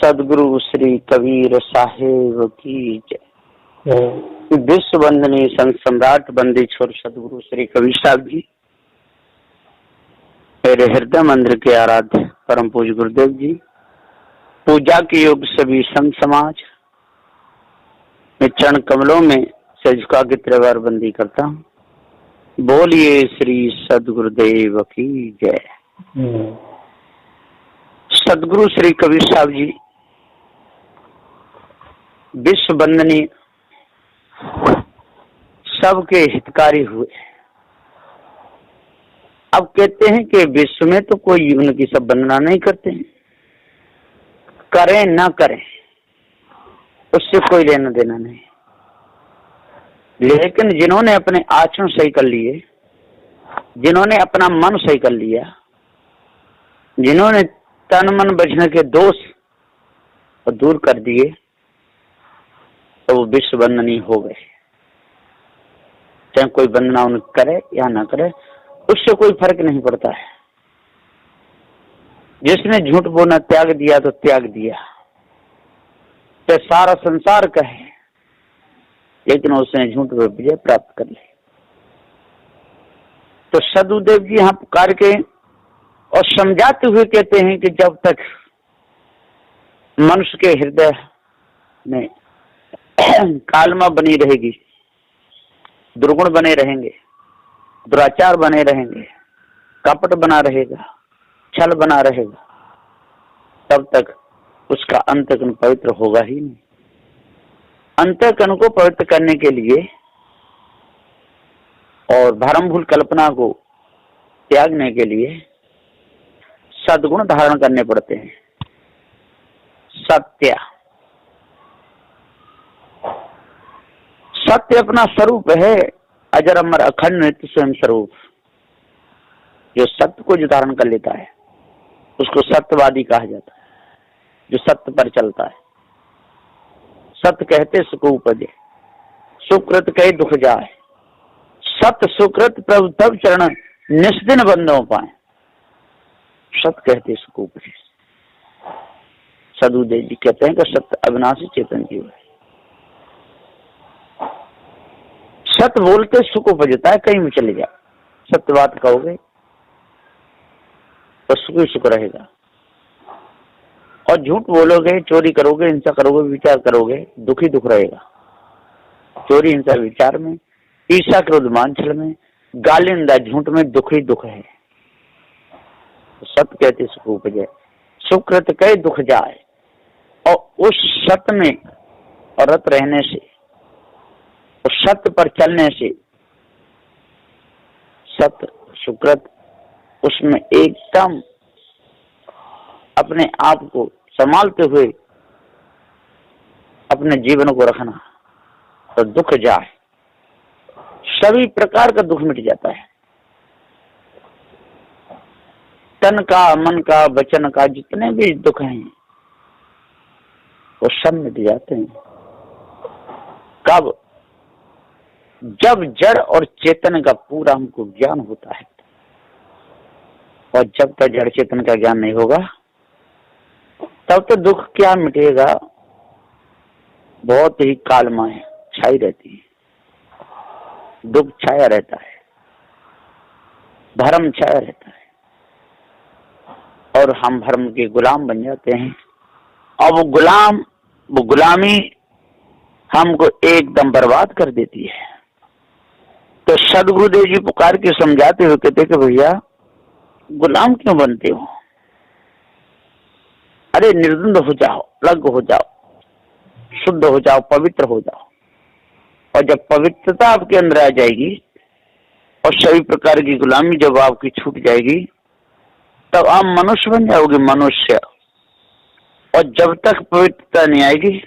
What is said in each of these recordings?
सदगुरु श्री कबीर साहेब की जय। विश्व वंदनीय संत सम्राट बंदी छोर सदगुरु श्री कबीर साहब जी, मेरे हृदय मंदिर के आराध्य परम पूज्य गुरुदेव जी, पूजा के योग सभी संत समाज में चरण कमलों में से झुका के त्रिवार बंदी करता हूँ। बोलिए श्री सदगुरुदेव की जय। सदगुरु श्री कबीर साहब जी विश्व वंदनीय सबके हितकारी हुए। अब कहते हैं कि विश्व में तो कोई उनकी सब वंदना नहीं करते हैं, करें ना करें उससे कोई लेना देना नहीं। लेकिन जिन्होंने अपने आचरण सही कर लिए, जिन्होंने अपना मन सही कर लिया, जिन्होंने तन मन बचने के दोष दूर कर दिए, तो वो विश्व वंदनीय हो गए। चाहे कोई वंदना उन्हें करे या ना करे, उससे कोई फर्क नहीं पड़ता है। जिसने झूठ बोलना त्याग दिया तो त्याग दिया, चाहे सारा संसार कहे, लेकिन उसने झूठ पर विजय प्राप्त कर ली। तो सदगुरुदेव जी यहाँ पुकार के और समझाते हुए कहते हैं कि जब तक मनुष्य के हृदय में कालमा बनी रहेगी, दुर्गुण बने रहेंगे, दुराचार बने रहेंगे, कपट बना रहेगा, छल बना रहेगा, तब तक उसका अंतःकरण पवित्र होगा ही नहीं। अंतःकरण को पवित्र करने के लिए और भरम भूल कल्पना को त्यागने के लिए सद्गुण धारण करने पड़ते हैं। सत्य, सत्य अपना स्वरूप है, अजर अमर अखंड नित्य स्वयं स्वरूप। जो सत्य को जो धारण कर लेता है उसको सत्यवादी कहा जाता है, जो सत्य पर चलता है। सत्य कहते सुख उपजे, सुकृत कहे दुख जाए, सत्य सुकृत प्रभु तब चरण निस्दिन बंदों पाए। सत्य कहते सुख उपजे। सदगुरुदेव जी कहते हैं कि सत्य अविनाशी चेतन जीव है। सत्य बोलते सुख उपजता है, कहीं भी चले जाओ सत्य बात कहोगे तो सुख ही सुख रहेगा। और झूठ बोलोगे, चोरी करोगे, हिंसा करोगे, विचार करोगे, दुख ही दुख रहेगा। चोरी हिंसा विचार में, ईर्ष्या क्रोध मान छल में, गाली निंदा झूठ में दुख ही दुख है। सत्य कहते सुख उपजे, सुकृत कहे दुख जाए। और उस सत्य में रत रहने से, उस सत्य पर चलने से, सत्य सुकृत, उसमें एकदम अपने आप को संभालते हुए अपने जीवन को रखना, तो दुख जाए, सभी प्रकार का दुख मिट जाता है। तन का, मन का, वचन का, जितने भी दुख हैं वो सब मिट जाते हैं। कब? जब जड़ और चेतन का पूरा हमको ज्ञान होता है। और जब तक जड़ चेतन का ज्ञान नहीं होगा तब तो दुख क्या मिटेगा। बहुत ही कालमाएं छाई रहती है, दुख छाया रहता है, भरम छाया रहता है, और हम भरम के गुलाम बन जाते हैं। और वो गुलामी हमको एकदम बर्बाद कर देती है। तो सदगुरुदेव जी पुकार के समझाते हुए कहते कि भैया गुलाम क्यों बनते हो? अरे निर्द्वंद हो जाओ, अलग हो जाओ, शुद्ध हो जाओ, पवित्र हो जाओ। और जब पवित्रता आपके अंदर आ जाएगी और सभी प्रकार की गुलामी जब आपकी छूट जाएगी, तब आप मनुष्य बन जाओगे, मनुष्य। और जब तक पवित्रता नहीं आएगी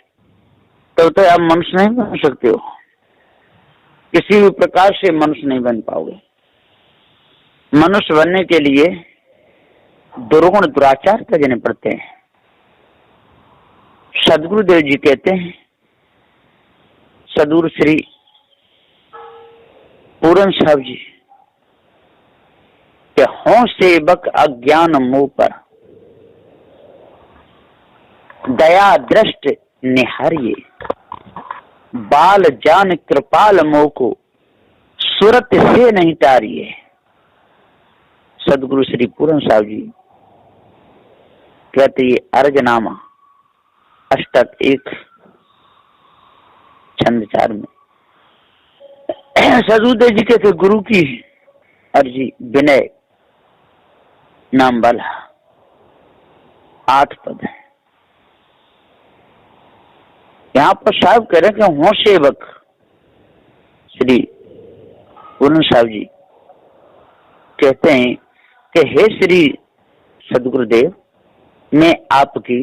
तब तक आप मनुष्य नहीं बन सकते हो। किसी भी प्रकार से मनुष्य नहीं बन पाओगे। मनुष्य बनने के लिए दुर्गुण दुराचार त्यागने पड़ते हैं। सदगुरुदेव जी कहते हैं, सदगुरु श्री पूरन साहब जी के हों सेवक अज्ञान मुंह पर, दया दृष्ट निहारिये, बाल जान कृपाल मोह को सूरत से नहीं तारिये। सदगुरु श्री पूरन साहब जी कहते ये अर्जनामा अष्टक 1 छंद 4 में सदगुरुदेव जी कहते गुरु की अर्जी विनय नाम वाला 8 पद है। यहाँ पर साहब कह रहे हैं कि हो सेवक श्री पूरन साहब जी कहते हैं कि हे श्री सदगुरुदेव, मैं आपकी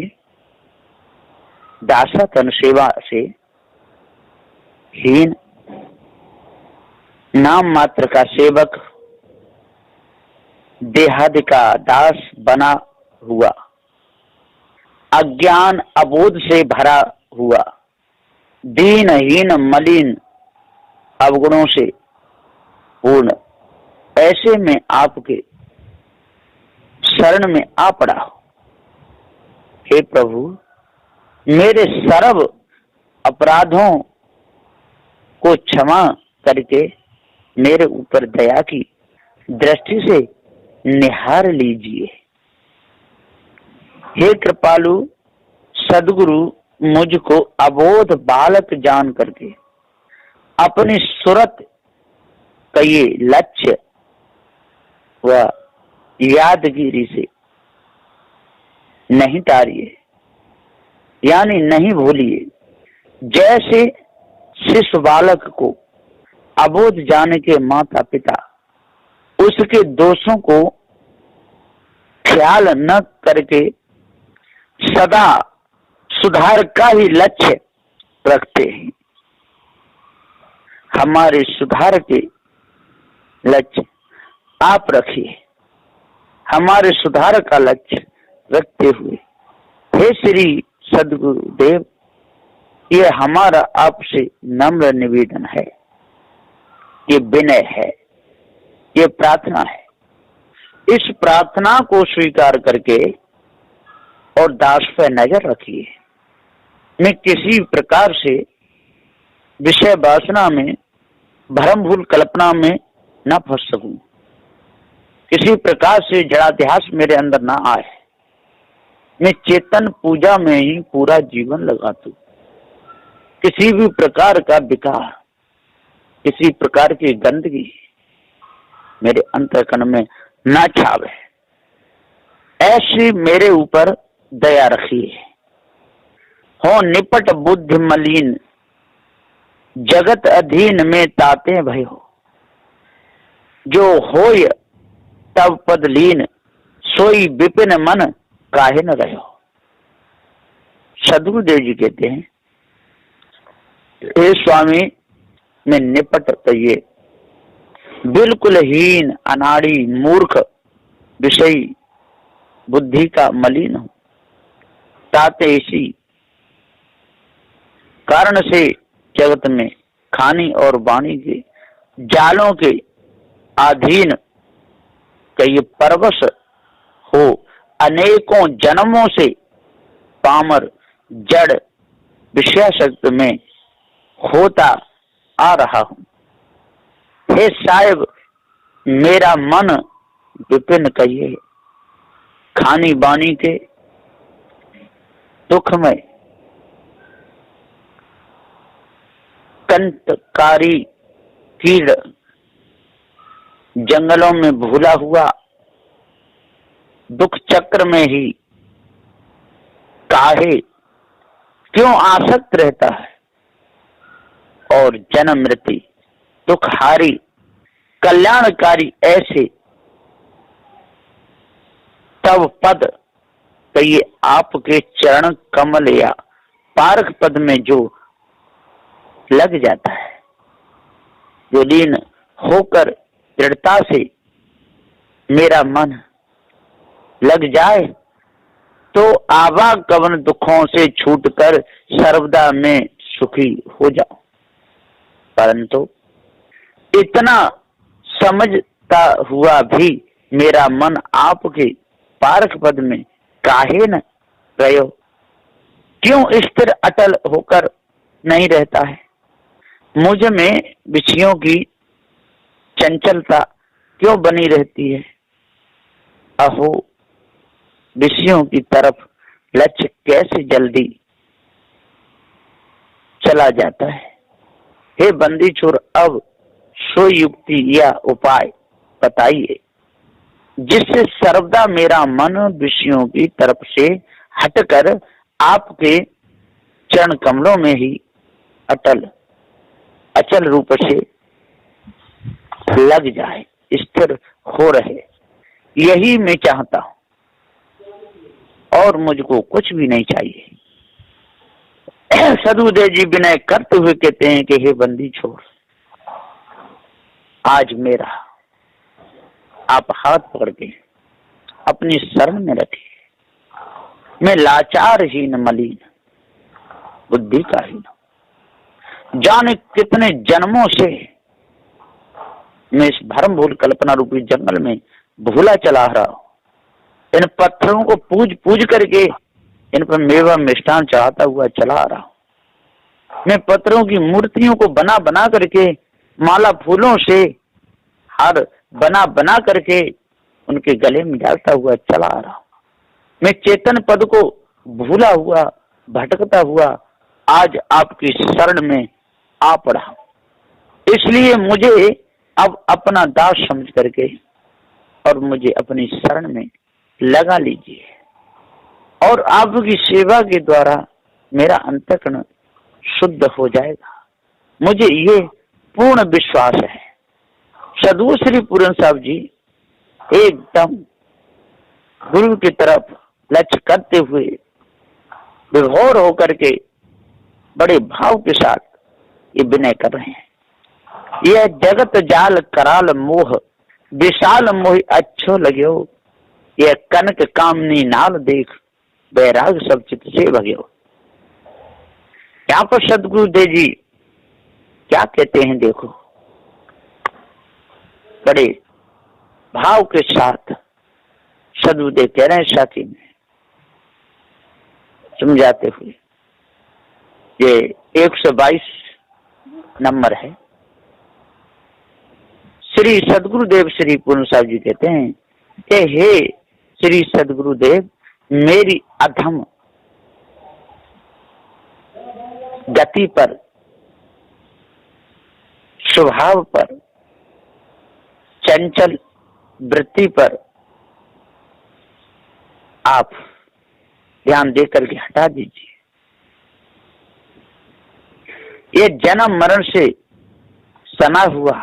दासतन सेवा से हीन नाम मात्र का सेवक, देहादि का दास बना हुआ, अज्ञान अबोध से भरा हुआ, दीनहीन मलिन अवगुणों से पूर्ण, ऐसे में आपके शरण में आ पड़ा हूं। हे प्रभु, मेरे सर्व अपराधों को क्षमा करके मेरे ऊपर दया की दृष्टि से निहार लीजिए। हे कृपालु सदगुरु, मुझको अबोध बालक जान करके अपनी सूरत का ये लक्ष्य व यादगिरी से नहीं तारिए, यानी नहीं भूलिए। जैसे शिशु बालक को अबोध जाने के माता पिता उसके दोषों को ख्याल न करके सदा सुधार का ही लक्ष्य रखते हैं, हमारे सुधार के लक्ष्य आप रखिए। हमारे सुधार का लक्ष्य रखते हुए हे श्री सदगुरुदेव, ये हमारा आपसे नम्र निवेदन है, ये विनय है, ये प्रार्थना है। इस प्रार्थना को स्वीकार करके और दास पे नजर रखिए। मैं किसी प्रकार से विषय वासना में, भ्रम भूल कल्पना में न फंस सकूं, किसी प्रकार से जड़ाध्यास मेरे अंदर ना आए। मैं चेतन पूजा में ही पूरा जीवन लगा दूं। किसी भी प्रकार का विकार, किसी प्रकार की गंदगी मेरे अंतःकरण में ना छावे, ऐसी मेरे ऊपर दया रखिए। हो निपट बुद्धि मलिन, जगत अधीन में ताते भय हो, जो होय तब पद लीन, सोई विपिन मन काहे न रहो। सदगुरुदेव जी कहते हैं, हे स्वामी, मैं निपट ये बिल्कुल हीन, अनाड़ी, मूर्ख, विषयी बुद्धि का मलिन हूं। ताते इसी कारण से जगत में खानी और वाणी के जालों के अधीन कई परवश हो, अनेकों जन्मों से पामर जड़ विषयासक्त में होता आ रहा हूं। हे साहिब, मेरा मन विपिन कहिए, खानी बानी के दुखमय कंटकारी कीड़ जंगलों में भूला हुआ दुख चक्र में ही काहे क्यों आसक्त रहता है, और जन्म मृत्यु दुखहारी कल्याणकारी ऐसे तब पद कहिए आपके चरण कमल या पारक पद में जो लग जाता है, जो लीन होकर दृढ़ता से मेरा मन लग जाए, तो आवागमन दुखों से छूटकर सर्वदा में सुखी हो जाओ। परंतु इतना समझता हुआ भी मेरा मन आपके पारक पद में काहे न रहो। क्यों स्थिर अटल होकर नहीं रहता है? मुझ में विषयों की चंचलता क्यों बनी रहती है? अहो, विषयों की तरफ लक्ष्य कैसे जल्दी चला जाता है? हे बंदी छोर, अब सो युक्ति या उपाय बताइए जिससे सर्वदा मेरा मन विषयों की तरफ से हटकर आपके चरण कमलों में ही अचल रूप से लग जाए, स्थिर हो रहे। यही मैं चाहता हूं और मुझको कुछ भी नहीं चाहिए। सदगुरुदेव जी विनय करते हुए कहते हैं कि हे बंदी छोर, आज मेरा आप हाथ पकड़ के अपनी शरण में रखिए। मैं लाचार हीन मलिन बुद्धि का हीन, जाने कितने जन्मों से मैं इस भरम भूल कल्पना रूपी जंगल में भूला चला रहा हूं। इन पत्थरों को पूज पूज करके इन पर मेवा मिष्ठान चढ़ाता हुआ चला रहा हूं। मैं पत्थरों की मूर्तियों को बना बना करके, माला फूलों से हार बना बना करके उनके गले में डालता हुआ चला आ रहा हूं। मैं चेतन पद को भूला हुआ, भटकता हुआ आज आपकी शरण में आ पड़ा। इसलिए मुझे अब अपना दास समझ करके और मुझे अपनी शरण में लगा लीजिए और आपकी सेवा के द्वारा मेरा अंतःकरण शुद्ध हो जाएगा। मुझे ये पूर्ण विश्वास है। सदगुरु श्री पूरन साहब जी एकदम गुरु की तरफ लक्ष्य करते हुए विभोर होकर के बड़े भाव के साथ ये विनय कर रहे हैं। यह जगत जाल कराल मोह विशाल मोह अच्छो लग्यो, यह कनक कामनी नाल देख बैराग सब चित्त से भग्यो। यहाँ पर सदगुरुदेव जी क्या कहते हैं देखो, बड़े भाव के साथ सदगुरुदेव कह रहे हैं साथी में समझाते हुए। ये 122 नंबर है। श्री सदगुरुदेव श्री पूर्ण साहब जी कहते हैं कि हे श्री सदगुरुदेव, मेरी अधम गति पर, स्वभाव पर, चंचल वृत्ति पर आप ध्यान देकर के हटा दीजिए। ये जन्म मरण से सना हुआ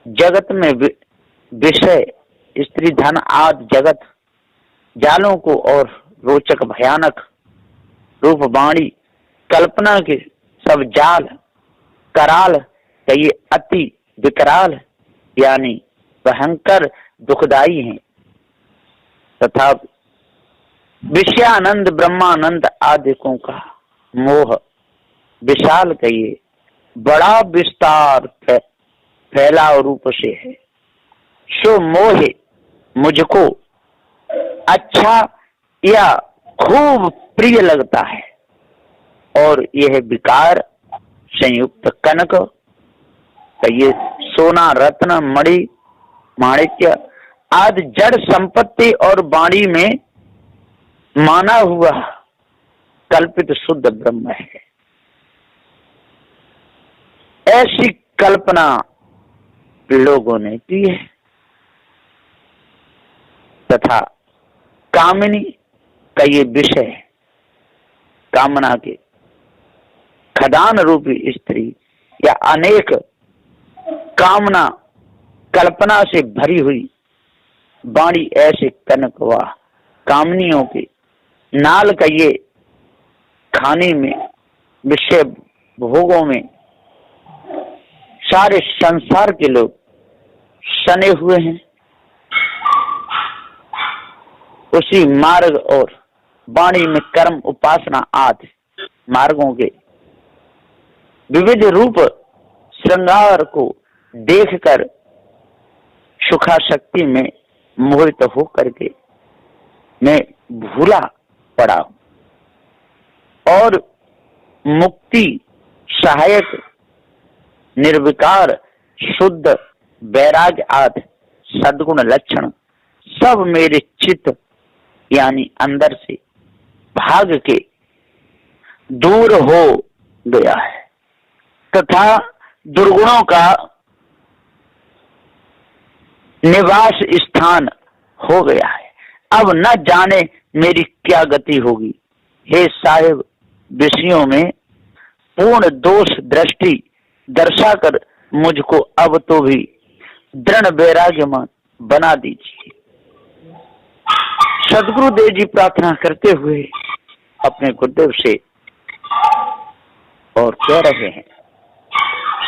जगत में विषय स्त्री धन आदि जगत जालों को और रोचक भयानक रूप वाणी कल्पना के सब जाल कराल ये अति विकराल यानी भयंकर दुखदाई हैं तथा विषयानंद ब्रह्मानंद आदिकों का मोह विशाल कहिए बड़ा विस्तार फैलाव रूप से है। सो मोहे मुझको अच्छा या खूब प्रिय लगता है और यह विकार संयुक्त कनक कहिए सोना रत्न मणि माणिक्य आदि जड़ संपत्ति और वाणी में माना हुआ कल्पित शुद्ध ब्रह्म है। ऐसी कल्पना लोगों ने की है तथा कामिनी का ये विषय कामना के खदान रूपी स्त्री या अनेक कामना कल्पना से भरी हुई वाणी ऐसे कनक व कामनियों के नाल का ये खाने में विषय भोगों में सारे संसार के लोग सने हुए हैं। उसी मार्ग और वाणी में कर्म उपासना आदि मार्गों के विविध रूप श्रृंगार को देखकर सुखाशक्ति में मोहित हो करके मैं भूला पड़ा हूं। और मुक्ति सहायक निर्विकार शुद्ध वैराग्य आदि सद्गुण लक्षण सब मेरे चित्त यानी अंदर से भाग के दूर हो गया है तथा दुर्गुणों का निवास स्थान हो गया है। अब न जाने मेरी क्या गति होगी। हे साहिब, विषयों में पूर्ण दोष दृष्टि दर्शाकर मुझको अब तो भी दृढ़ वैराग्यमान बना दीजिए। सदगुरुदेव जी प्रार्थना करते हुए अपने गुरुदेव से और कह रहे हैं,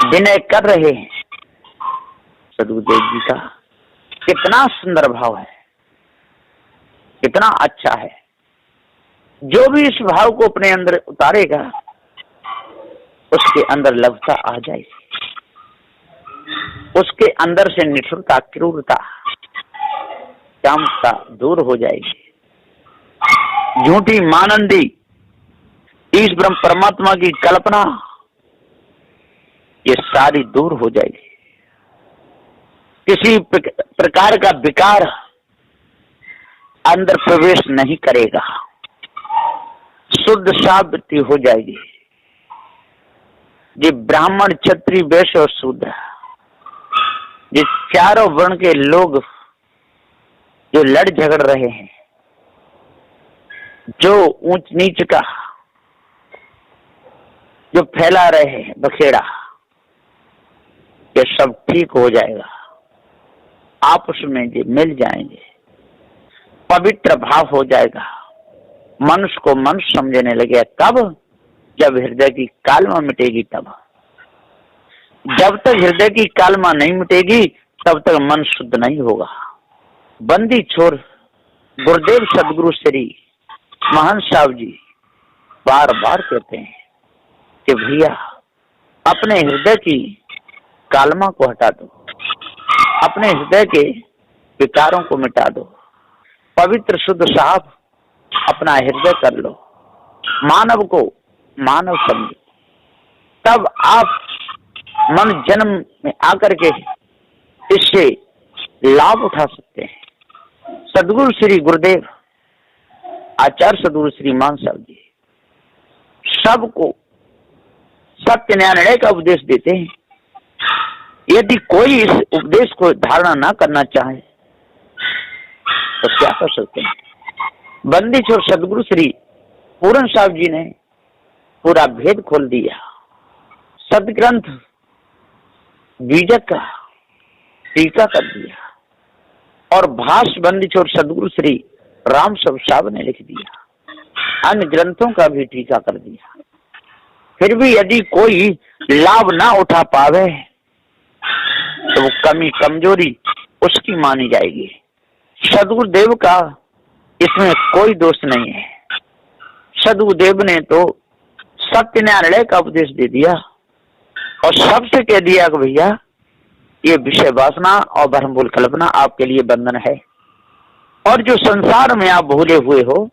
विनय कर रहे हैं। सदगुरुदेव जी का कितना सुंदर भाव है, कितना अच्छा है। जो भी इस भाव को अपने अंदर उतारेगा उसके अंदर लघुता आ जाएगी, उसके अंदर से निष्ठुरता क्रूरता कामुकता दूर हो जाएगी। झूठी मानंदी इस ब्रह्म परमात्मा की कल्पना ये सारी दूर हो जाएगी। किसी प्रकार का विकार अंदर प्रवेश नहीं करेगा, शुद्ध साबित हो जाएगी। ये ब्राह्मण क्षत्रिय वैश्य और शूद्र ये चारों वर्ण के लोग जो लड़ झगड़ रहे हैं, जो ऊंच नीच का जो फैला रहे हैं बखेड़ा, ये सब ठीक हो जाएगा। आपस में ये मिल जाएंगे, पवित्र भाव हो जाएगा। मनुष्य को मनुष्य समझने लगे। कब? जब हृदय की कालमा मिटेगी तब। जब तक हृदय की कालमा नहीं मिटेगी तब तक मन शुद्ध नहीं होगा। बंदी छोर गुरुदेव सदगुरु श्री महंत साहब जी बार बार कहते हैं कि भैया अपने हृदय की कालमा को हटा दो, अपने हृदय के विकारों को मिटा दो, पवित्र शुद्ध साफ अपना हृदय कर लो, मानव को मानव समझो। तब आप मन जन्म में आकर के इससे लाभ उठा सकते हैं। सदगुरु श्री गुरुदेव आचार्य सदगुरु श्री मान साहब जी सबको सत्य न्याय निर्णय का उपदेश देते हैं। यदि कोई इस उपदेश को धारणा ना करना चाहे तो क्या कर सकते हैं। बंदी छोर सदगुरु श्री पूरन साहब जी ने पूरा भेद खोल दिया। सदग्रंथ बीजक का टीका कर दिया और भाष्य बंदी छोर सदगुरु श्री राम साहब ने लिख दिया। अन्य ग्रंथों का भी टीका कर दिया। फिर भी यदि कोई लाभ ना उठा पावे तो वो कमी कमजोरी उसकी मानी जाएगी। सदगुरुदेव का इसमें कोई दोष नहीं है। सदगुरुदेव ने तो सत्य न्यायालय का उपदेश दे दिया और सबसे कह दिया कि भैया ये विषय वासना और भ्रमभूल कल्पना आपके लिए बंधन है। और जो संसार में आप भूले हुए हो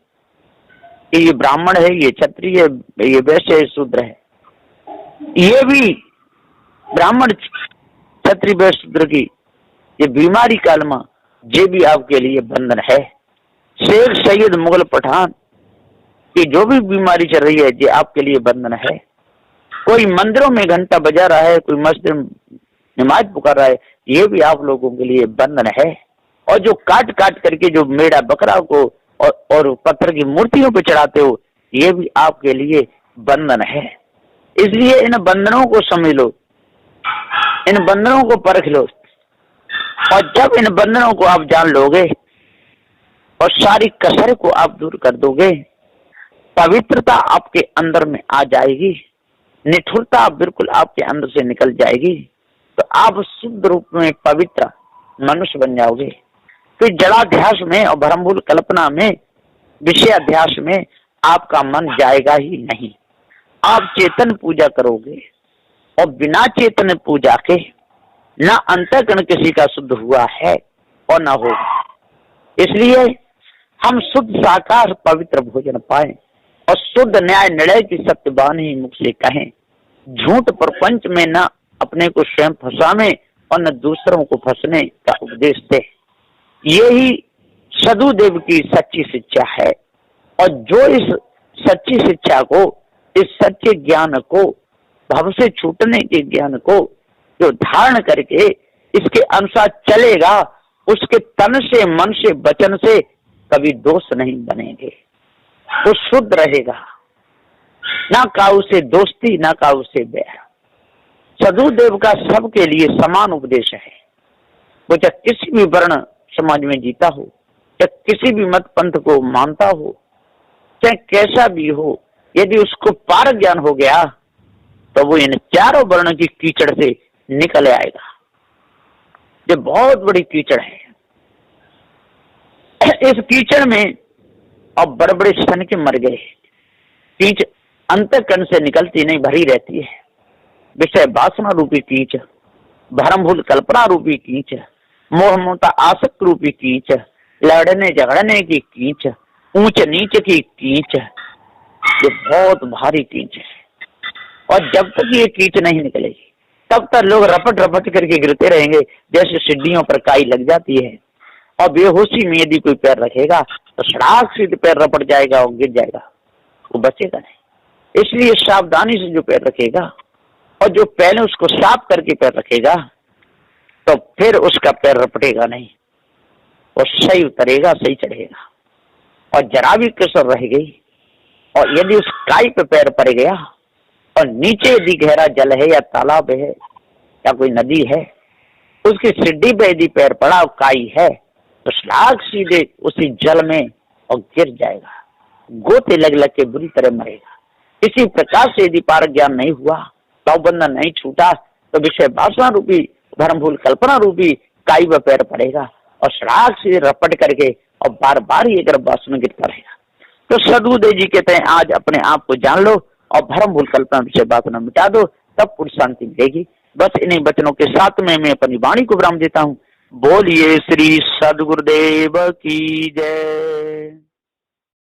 कि ये ब्राह्मण है, ये क्षत्रिय है, ये वैश्य है, शूद्र है, ये भी ब्राह्मण क्षत्रिय वैश्य शूद्र की ये बीमारी कालमा ये भी आपके लिए बंधन है। शेख सैयद मुगल पठान की जो भी बीमारी चल रही है ये आपके लिए बंधन है। कोई मंदिरों में घंटा बजा रहा है, कोई मस्जिद में नमाज पुकार रहा है, ये भी आप लोगों के लिए बंधन है। और जो काट काट करके जो मेढ़ा बकरा को और पत्थर की मूर्तियों पे चढ़ाते हो, ये भी आपके लिए बंधन है। इसलिए इन बंधनों को समझ लो, इन बंधनों को परख लो। और जब इन बंधनों को आप जान लोगे और सारी कसर को आप दूर कर दोगे, पवित्रता आपके अंदर में आ जाएगी, निठुरता बिल्कुल आपके अंदर से निकल जाएगी, तो आप शुद्ध रूप में पवित्र मनुष्य बन जाओगे। फिर जड़ाध्यास में और भ्रमभूल कल्पना में, विषयाध्यास में आपका मन जाएगा ही नहीं। आप चेतन पूजा करोगे और बिना चेतन पूजा के न अंतःकरण किसी का शुद्ध हुआ है और न होगा। इसलिए हम शुद्ध साकार पवित्र भोजन पाए, और शुद्ध न्याय निर्णय की सत्यवाणी मुख से कहें। झूठ प्रपंच में न अपने को स्वयं फंसावे और न दूसरों को फंसने का उपदेश दे। यही सदुदेव की सच्ची शिक्षा है। और जो इस सच्ची शिक्षा को, इस सच्चे ज्ञान को, भव से छूटने के ज्ञान को जो धारण करके इसके अनुसार चलेगा, उसके तन से, मन से, वचन से कभी दोष नहीं बनेंगे। वो शुद्ध रहेगा, ना काऊ से दोस्ती, ना काऊ से बैर। सदुदेव का सबके लिए समान उपदेश है। वो चाहे किसी भी वर्ण समाज में जीता हो, चाहे किसी भी मत पंथ को मानता हो, चाहे कैसा भी हो, यदि उसको पार ज्ञान हो गया तो वो इन चारों वर्ण की कीचड़ से निकल आएगा। ये बहुत बड़ी कीचड़ है। इस कीचड़ में अब बड़े बड़े सन के मर गए। कीच अंतःकरण से निकलती नहीं, भरी रहती है। विषय वासना रूपी कीच, भरम भूल कल्पना रूपी कीच, मोह ममता आसक्त रूपी कीच, लड़ने झगड़ने की कीच, ऊंच नीच की कीच, ये बहुत भारी कीच है। और जब तक ये कीच नहीं निकलेगी तब तक लोग रपट रपट करके गिरते रहेंगे, जैसे सीढ़ियों पर काई लग जाती है। और बेहोशी में यदि कोई पैर रखेगा तो सड़ाक सीधे पैर रपट जाएगा और गिर जाएगा, वो बचेगा नहीं। इसलिए सावधानी से जो पैर रखेगा और जो पहले उसको साफ करके पैर रखेगा तो फिर उसका पैर रपटेगा नहीं, और सही उतरेगा, सही चढ़ेगा। और जरा भी कसर रह गई और यदि उस काई पे पैर पड़ गया और नीचे यदि गहरा जल है या तालाब है या कोई नदी है, उसकी सीढ़ी पे यदि पैर पड़ा और काई है तो सड़ाक सीधे उसी जल में और गिर जाएगा, गोते लग लग के बुरी तरह मरेगा। इसी प्रकार से यदि पार ज्ञान नहीं हुआ, बंधन नहीं छूटा, तो विषय वासना रूपी, भरम भूल कल्पना रूपी काई पर पैर पड़ेगा और सड़ाक से रपट करके और बार बार ये गर्भवास में गिरता रहेगा। तो सदुदेव जी कहते हैं आज अपने आप को जान लो और भरम भूल कल्पना विषय वासना मिटा दो, तब पूर्ण शांति मिलेगी। बस इन्हीं वचनों के साथ में मैं अपनी वाणी को विराम देता हूँ। बोलिए श्री सद्गुरुदेव की जय।